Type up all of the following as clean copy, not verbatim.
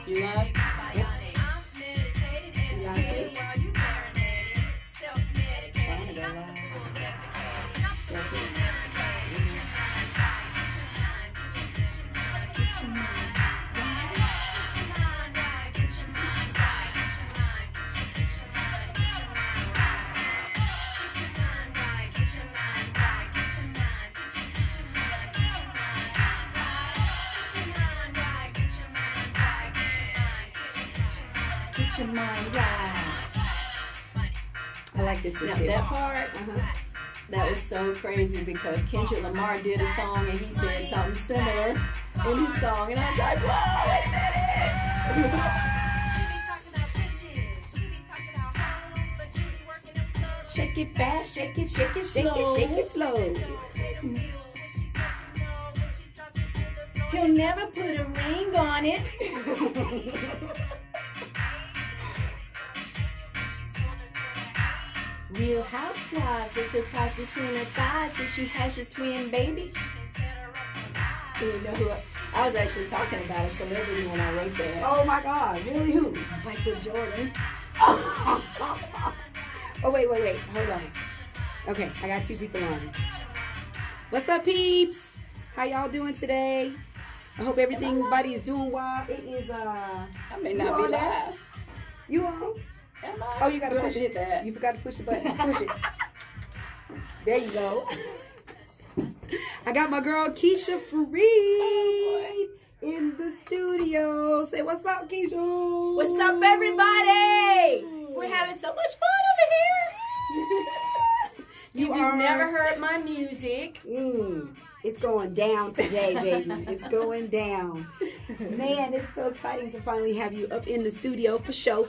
You like? Yep. You like it? Get your mind right. I like this one Now too. that part, that was so crazy because Kendrick Lamar did a song and he said something similar in his song, and I was like, whoa, wait a minute. Shake it fast, shake it slow. Shake it slow. He'll never put a ring on it. Real Housewives, a surprise between her thighs, and she has your twin babies. You know who I was actually talking about a celebrity when I wrote that. Oh my God, really? Who? Michael Jordan. Oh, wait. Hold on. Okay, I got two people on. What's up, peeps? How y'all doing today? I hope everybody is doing well. It is, I may not be live. You on? Am I? Oh, you got to push it. That. You forgot to push the button. Push it. There you go. I got my girl Kesha Freed in the studio. Say what's up, Kesha. What's up, everybody? We're having so much fun over here. You've never heard my music. It's going down today, baby. It's going down. Man, it's so exciting to finally have you up in the studio for show.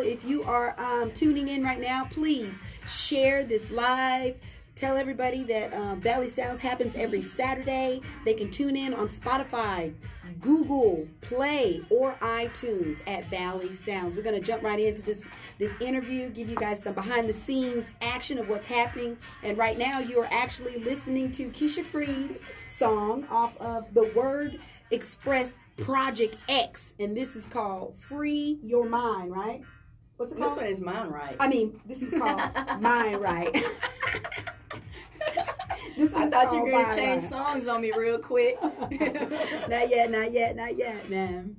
If you are tuning in right now, please share this live. Tell everybody that Valley Sounds happens every Saturday. They can tune in on Spotify, Google Play, or iTunes at Valley Sounds. We're going to jump right into this interview, give you guys some behind-the-scenes action of what's happening. And right now, you are actually listening to Kesha Freed's song off of the Word Express Project X. And this is called Free Your Mind, right? What's it called? This one is Mine Right. I mean, this is called Mind Right. I thought you were going to change songs on me real quick. Not yet, man.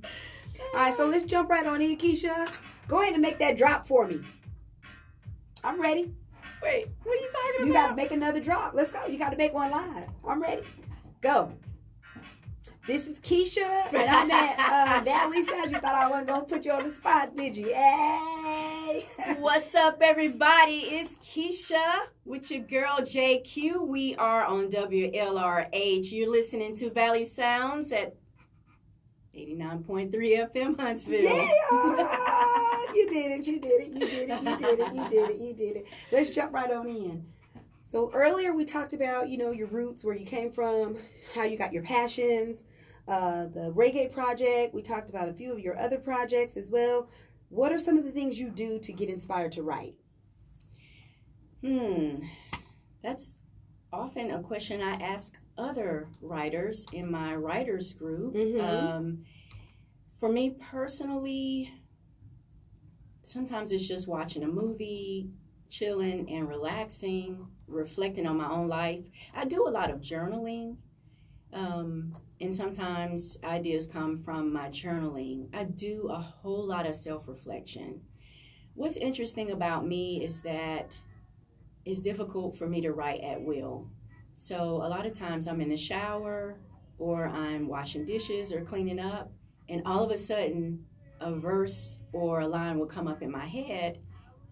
All right, so let's jump right on in, Kesha. Go ahead and make that drop for me. I'm ready. Wait, what are you talking about? You got to make another drop. Let's go. You got to make one live. I'm ready. Go. This is Kesha, and I'm at Valley Sounds. You thought I wasn't going to put you on the spot, did you? Hey! What's up, everybody? It's Kesha with your girl, JQ. We are on WLRH. You're listening to Valley Sounds at 89.3 FM Huntsville. Yeah! You did it. Let's jump right on in. So earlier we talked about, your roots, where you came from, how you got your passions, the reggae project. We talked about a few of your other projects as well. What are some of the things you do to get inspired to write? That's often a question I ask other writers in my writers group. For me personally, sometimes it's just watching a movie, chilling and relaxing, reflecting on my own life. I do a lot of journaling, and sometimes ideas come from my journaling. I do a whole lot of self-reflection. What's interesting about me is that it's difficult for me to write at will. So a lot of times I'm in the shower or I'm washing dishes or cleaning up, and all of a sudden a verse or a line will come up in my head,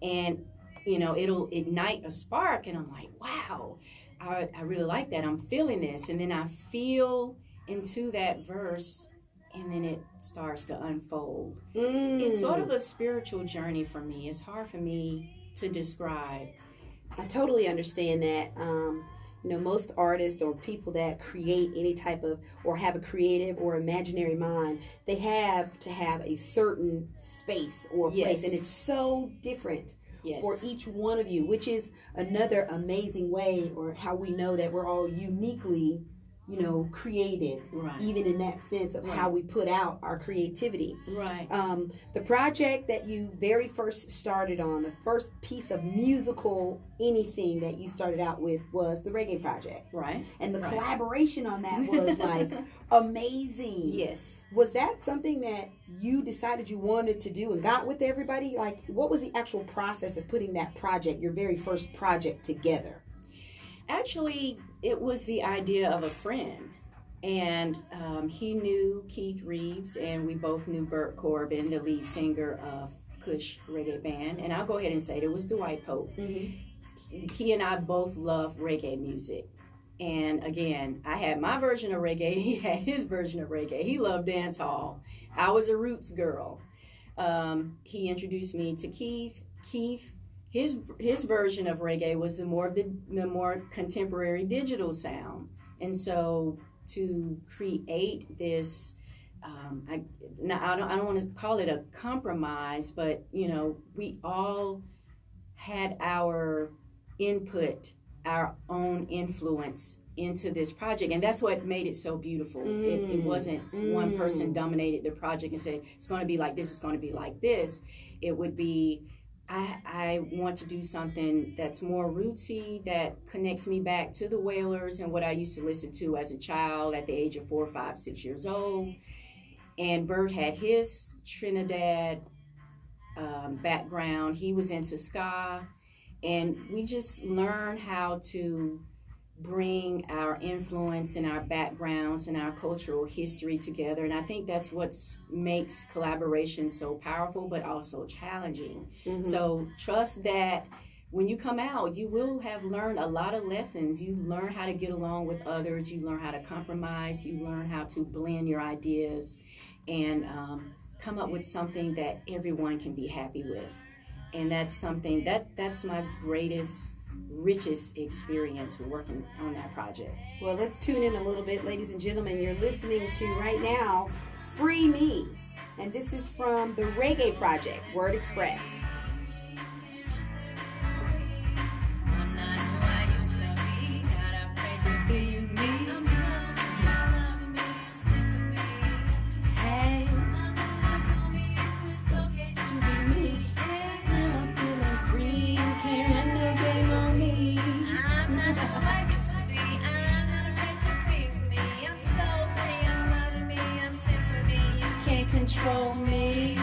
and it'll ignite a spark, and I'm like, wow, I really like that. I'm feeling this. And then I feel into that verse, and then it starts to unfold. It's sort of a spiritual journey for me. It's hard for me to describe. I totally understand that. Most artists or people that create any type of, or have a creative or imaginary mind, they have to have a certain space or place. And it's so different for each one of you, which is another amazing way, or how we know that we're all uniquely created, Right. even in that sense of how we put out our creativity. Right. The project that you very first started on, the first piece of musical anything that you started out with was the Reggae Project. Right. And the collaboration on that was like amazing. Yes. Was that something that you decided you wanted to do and got with everybody? Like, what was the actual process of putting that project, your very first project, together? Actually, it was the idea of a friend. And he knew Keith Reeves, and we both knew Bert Corbin, the lead singer of Kush Reggae Band. And I'll go ahead and say it was Dwight Pope. Mm-hmm. He and I both love reggae music. And again, I had my version of reggae. He had his version of reggae. He loved dance hall. I was a roots girl. He introduced me to Keith. Keith, his version of reggae was the more contemporary digital sound. And so to create this, I don't want to call it a compromise, but we all had our input, our own influence into this project, and that's what made it so beautiful. It wasn't one person dominated the project and said it's going to be like this, it's going to be like this. It would be, I want to do something that's more rootsy, that connects me back to the Wailers and what I used to listen to as a child at the age of 4, 5, 6 years old. And Bert had his Trinidad background. He was into ska. And we just learned how to bring our influence and our backgrounds and our cultural history together. And I think that's what makes collaboration so powerful, but also challenging. Mm-hmm. So trust that when you come out, you will have learned a lot of lessons. You learn how to get along with others. You learn how to compromise. You learn how to blend your ideas and come up with something that everyone can be happy with. And that's something that's my greatest, richest experience with working on that project. Well, let's tune in a little bit, ladies and gentlemen. You're listening to right now Free Me. And this is from the Reggae Project, Word Express. Control me. I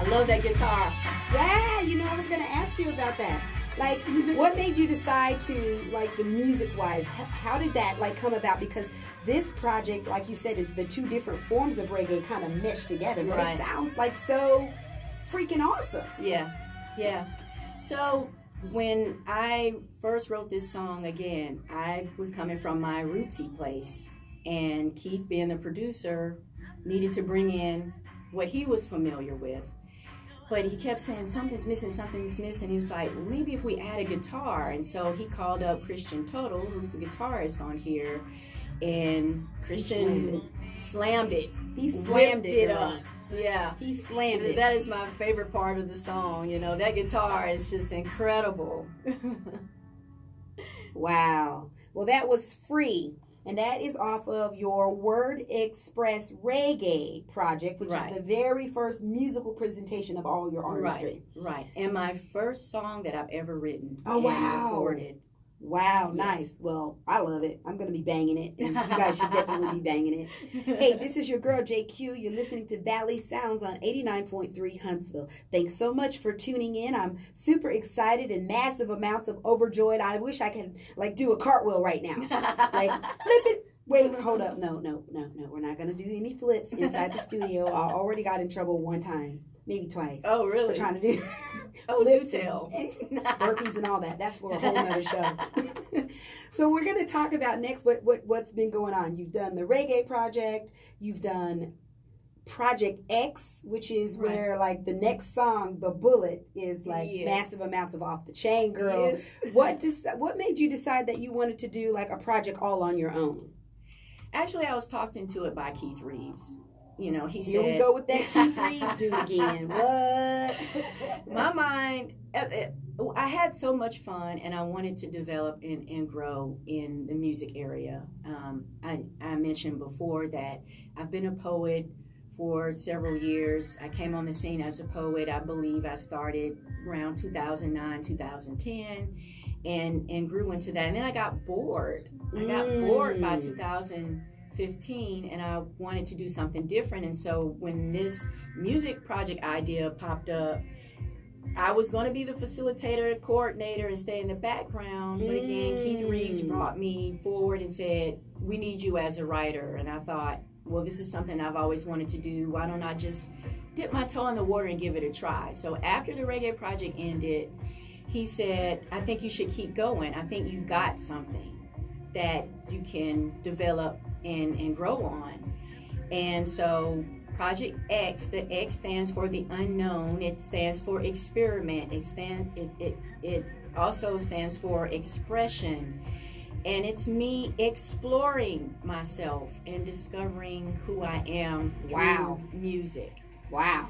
love that guitar. Yeah, I was going to ask you about that. Like, what made you decide to, like, the music-wise, how did that, like, come about? Because this project, like you said, is the two different forms of reggae kind of meshed together. But It sounds, like, so freaking awesome. Yeah. So when I first wrote this song, again, I was coming from my rootsy place. And Keith, being the producer, needed to bring in what he was familiar with. But he kept saying, something's missing. He was like, well, maybe if we add a guitar. And so he called up Christian Total, who's the guitarist on here. And Christian slammed it. He slammed it up. Yeah. He slammed it. That is my favorite part of the song. That guitar is just incredible. Wow. Well, that was Free. And that is off of your Word Express Reggae project, which is the very first musical presentation of all your artistry. Right. And my first song that I've ever written and recorded. Wow, yes. Nice. Well, I love it. I'm going to be banging it. And you guys should definitely be banging it. Hey, this is your girl, JQ. You're listening to Valley Sounds on 89.3 Huntsville. Thanks so much for tuning in. I'm super excited and massive amounts of overjoyed. I wish I could, like, do a cartwheel right now. Like, flip it. Wait, hold up. No. We're not going to do any flips inside the studio. I already got in trouble one time. Maybe twice. Oh, really? For trying to do do tell. Burpees and all that. That's for a whole other show. So we're going to talk about next what's been going on. You've done the Reggae Project. You've done Project X, which is where, like, the next song, The Bullet, is like massive amounts of Off the Chain Girl. Yes. What made you decide that you wanted to do, like, a project all on your own? Actually, I was talked into it by Keith Reeves. You know, he said... Here we go with that Keith Reeves dude again. What? My mind... I had so much fun, and I wanted to develop and grow in the music area. I mentioned before that I've been a poet for several years. I came on the scene as a poet. I believe I started around 2009, 2010, and grew into that. And then I got bored. I got bored by 2015, and I wanted to do something different. And so when this music project idea popped up, I was going to be the facilitator, coordinator, and stay in the background. But again, Keith Reeves brought me forward and said, we need you as a writer. And I thought, well, this is something I've always wanted to do. Why don't I just dip my toe in the water and give it a try? So after the reggae project ended, he said, I think you should keep going. I think you've got something that you can develop and grow on. And so Project X, the X stands for the unknown. It stands for experiment. It also stands for expression. And it's me exploring myself and discovering who I am through music. Wow.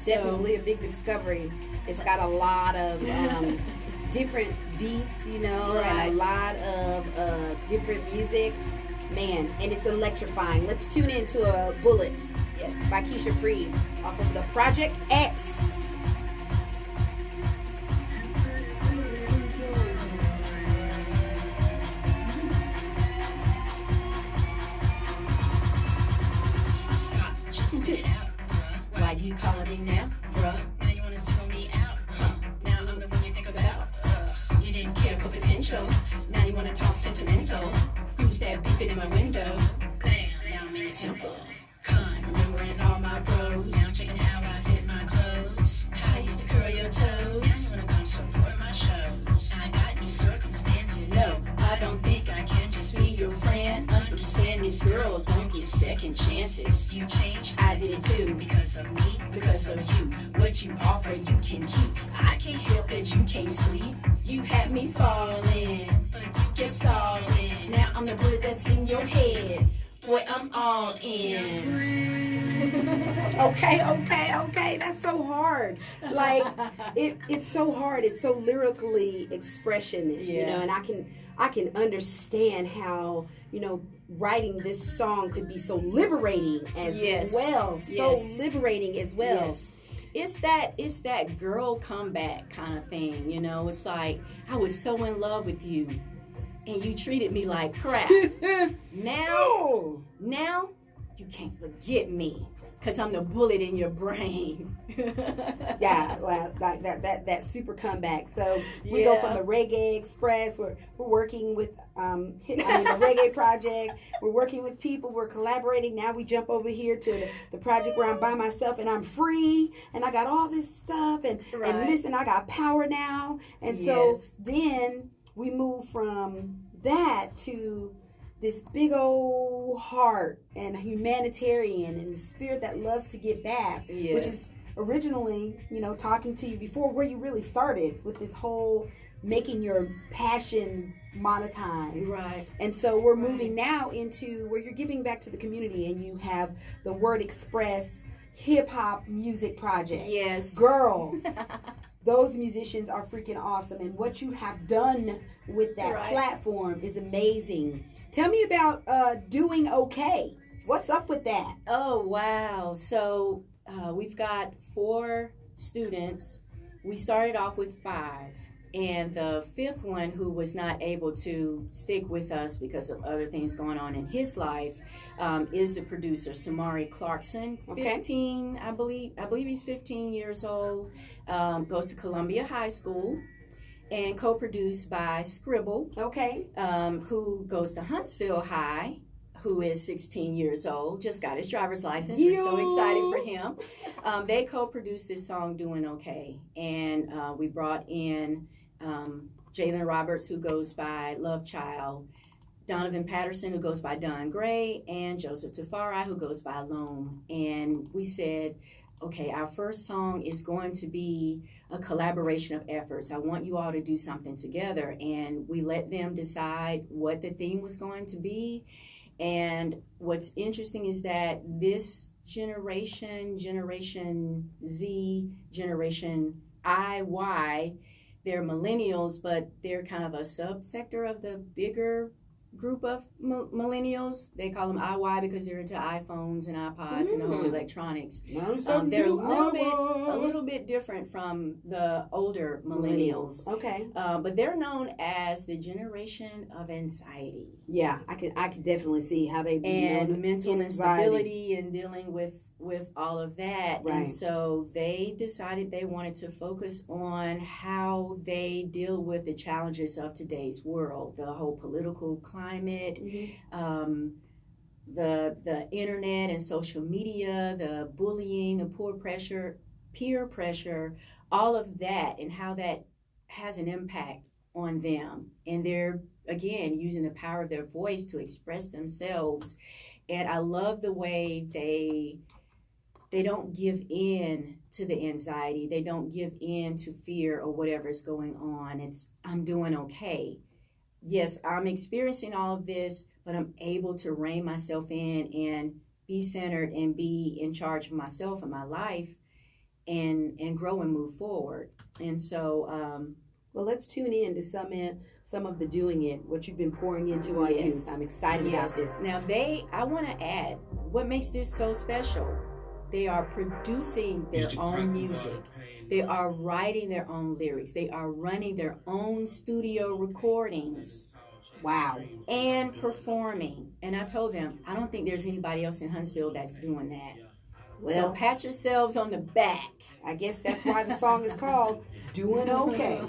Definitely a big discovery. It's got a lot of different beats, you know, and a lot of different music. Man, and it's electrifying. Let's tune into a Bullet by Kesha Freed off of the Project X. Why you calling me now, bruh? Now you wanna single me out, huh? Now I'm the one you think about. You didn't care for potential. Now you wanna talk sentimental. Who's that beeping in my window? Bam, now I'm in a temple. Remembering all my bros. Now checking how I fit my clothes. How I used to curl your toes. Now you wanna come support my shows. I got new circumstances. No, I don't think I can just be your friend. Understand this girl, don't give second chances. You changed, I did too. Because of me, because of you. What you offer, you can keep. I can't help that you can't sleep. You had me falling, but you kept stalling. Now I'm the bullet that's in your head. Boy, I'm all in. Okay. That's so hard. Like it's so hard. It's so lyrically expressionist, you know. And I can understand how, you know, writing this song could be so liberating as well. So liberating as well. It's that girl comeback kind of thing, you know. It's like I was so in love with you, and you treated me like crap. Now you can't forget me, because I'm the bullet in your brain. Well, like that super comeback. So we go from the Reggae Express. We're working with the Reggae Project. We're working with people. We're collaborating. Now we jump over here to the project where I'm by myself and I'm free and I got all this stuff and listen, I got power now. And so then we move from that to this big old heart and humanitarian and the spirit that loves to give back, which is originally, you know, talking to you before where you really started with this whole making your passions monetized. Right. And so we're moving now into where you're giving back to the community and you have the Word Express hip hop music project. Yes. Girl. Those musicians are freaking awesome, and what you have done with that platform is amazing. Tell me about Doing Okay. What's up with that? Oh, wow. So we've got 4 students. We started off with 5, and the 5th one, who was not able to stick with us because of other things going on in his life, is the producer, Samari Clarkson, 15, I believe he's 15 years old, goes to Columbia High School, and co-produced by Scribble, who goes to Huntsville High, who is 16 years old, just got his driver's license. We're so excited for him. They co-produced this song, Doing Okay, and we brought in Jalen Roberts, who goes by Love Child, Donovan Patterson, who goes by Don Gray, and Joseph Tafari, who goes by Loam. And we said, okay, our first song is going to be a collaboration of efforts. I want you all to do something together. And we let them decide what the theme was going to be. And what's interesting is that this generation, Generation Z, Generation IY, they're millennials, but they're kind of a subsector of the bigger group of millennials. They call them IY because they're into iPhones and iPods and the whole electronics. They're a little bit different from the older millennials. Okay. But they're known as the generation of anxiety. Yeah, I could definitely see how they and mental instability and dealing with all of that. Right. And so they decided they wanted to focus on how they deal with the challenges of today's world, the whole political climate, the internet and social media, the bullying, the peer pressure, all of that, and how that has an impact on them. And they're, again, using the power of their voice to express themselves. And I love the way they don't give in to the anxiety. They don't give in to fear or whatever's going on. It's, I'm doing okay. Yes, I'm experiencing all of this, but I'm able to rein myself in and be centered and be in charge of myself and my life and grow and move forward. And so... well, let's tune in to some of the doing it, what you've been pouring into our youth. I'm excited about this. Now, I want to add, what makes this so special, they are producing their own music. They are writing their own lyrics. They are running their own studio recordings. Wow. And performing. And I told them, I don't think there's anybody else in Huntsville that's doing that. Well, so pat yourselves on the back. I guess that's why the song is called Doing Okay.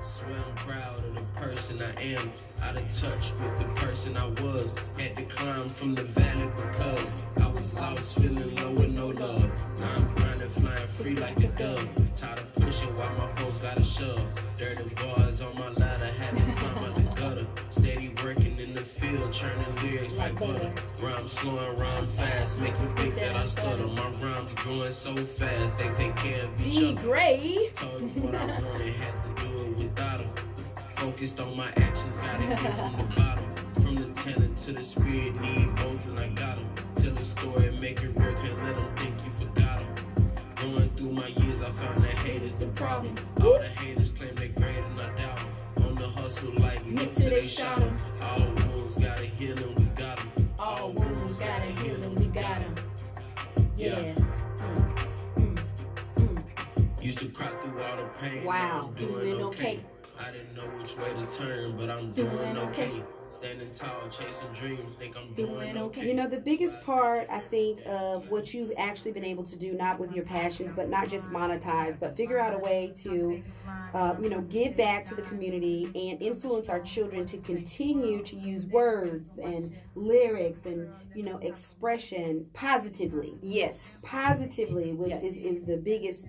Swear I'm proud of the person I am. Out of touch with the person I was. Had to climb from the valley because I was lost, feeling low with no love. Now I'm grinding, flying free like a dove. Tired of pushing while my folks gotta shove. Dirty boys on my ladder, had to climb out the gutter. Steady working in the field, churning lyrics like butter. Rhyme slow and rhyme fast, make you think that I stutter. My rhymes growing so fast, they take care of each other. Gray. Told them what I wanted, had to do it without them. Focused on my actions, gotta get from the bottom. From the talent to the spirit, need both and I got them. Tell a story, make it real, can't let them think you forgot them. Going through my years, I found that hate is the problem. All the haters claim they're great and I doubt them. On the hustle like Nick till they shot them. All wounds gotta heal and we got them. All wounds gotta heal and we got them. Yeah. Used to cry through all the pain. Wow. I'm doing okay. I didn't know which way to turn, but I'm doing okay. Standing tall, chasing dreams, think I'm doing okay. You know, the biggest part, I think, of what you've actually been able to do, not with your passions, but not just monetize, but figure out a way to, give back to the community and influence our children to continue to use words and lyrics and, expression positively. Yes. Positively, which is the biggest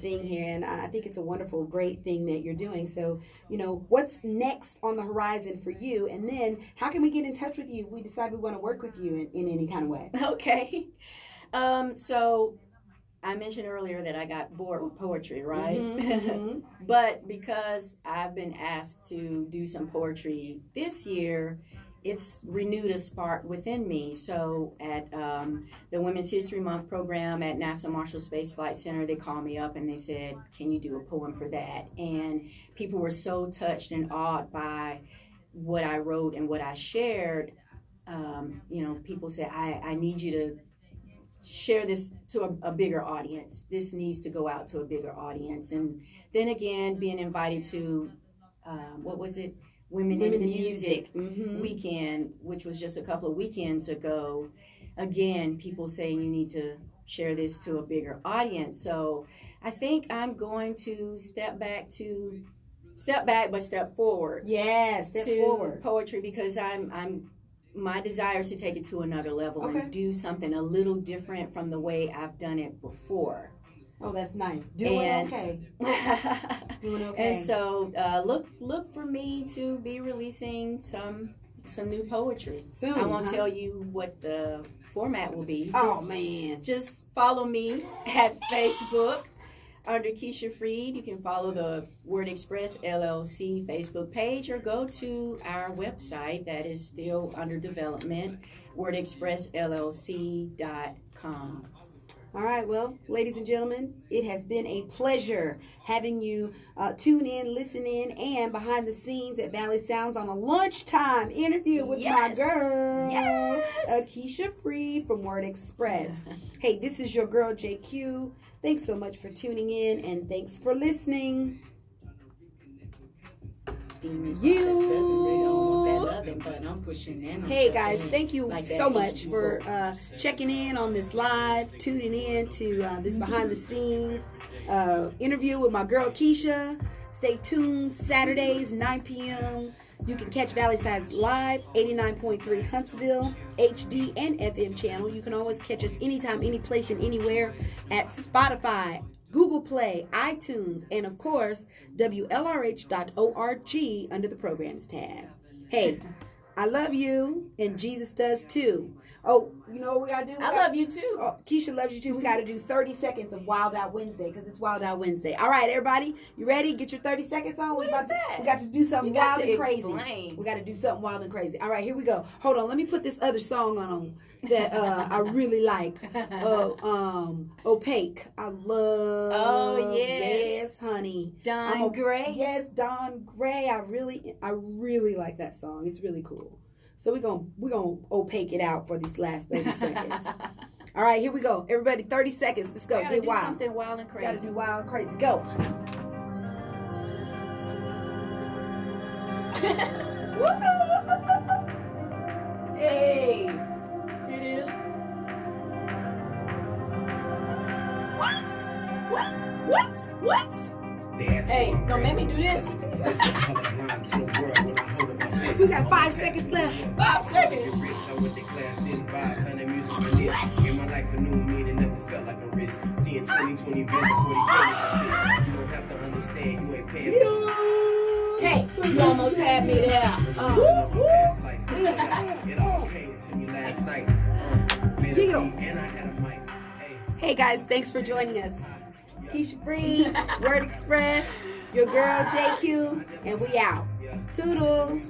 thing here, and I think it's a wonderful, great thing that you're doing. So, what's next on the horizon for you, and then how can we get in touch with you if we decide we want to work with you in any kind of way? Okay. So I mentioned earlier that I got bored with poetry, right? Mm-hmm. But because I've been asked to do some poetry this year, it's renewed a spark within me. So at the Women's History Month program at NASA Marshall Space Flight Center, they called me up and they said, can you do a poem for that? And people were so touched and awed by what I wrote and what I shared. People said, I need you to share this to a bigger audience. This needs to go out to a bigger audience. And then again, being invited to, Women in Music weekend, which was just a couple of weekends ago. Again, people saying you need to share this to a bigger audience. So I think I'm going to step back but step forward. Yeah, step forward. Poetry, because my desire is to take it to another level and do something a little different from the way I've done it before. Oh, that's nice. Doing okay. And so look for me to be releasing some new poetry soon. I won't tell you what the format will be. Man. Just follow me at Facebook. under Kesha Freed. You can follow the Word Express LLC Facebook page or go to our website that is still under development, wordexpressllc.com. All right, well, ladies and gentlemen, it has been a pleasure having you tune in, listen in, and behind the scenes at Valley Sounds on a lunchtime interview with my girl, Kesha Freed from Word Express. Hey, this is your girl, JQ. Thanks so much for tuning in, and thanks for listening. Hey guys, thank you so much for checking in on this live, tuning in to this behind the scenes interview with my girl Kesha. Stay tuned, Saturdays 9 p.m. You can catch Valley Size live, 89.3 Huntsville, HD and FM channel. You can always catch us anytime, any place, and anywhere at Spotify, Google Play, iTunes, and of course, WLRH.org under the programs tab. Hey, I love you, and Jesus does too. Oh, you know what we gotta do? I love you too. Oh, Kesha loves you too. We gotta do 30 seconds of Wild Out Wednesday because it's Wild Out Wednesday. All right, everybody, you ready? Get your 30 seconds on. What is that? We got to do something wild and crazy. Explain. We got to do something wild and crazy. All right, here we go. Hold on, let me put this other song on that I really like. Opaque. I love. Oh yes, honey. Don Gray. Yes, Don Gray. I really like that song. It's really cool. So we're gonna opaque it out for these last 30 seconds. All right, here we go. Everybody, 30 seconds. Let's go. Get wild. Something wild and crazy. Gotta do wild and crazy. Go. Hey, here it is. What? Hey, don't make me do this. We got 5 seconds left. 5 seconds. In my life, a new meaning never felt like a risk. Seeing 2020 vision before the game. You don't have to understand, you ain't paying for it. Hey, you almost had me there. It all came to me last night. And I had a mic. Hey guys, thanks for joining us. Kesha Freed, Word Express, your girl JQ, and we out. Toodles.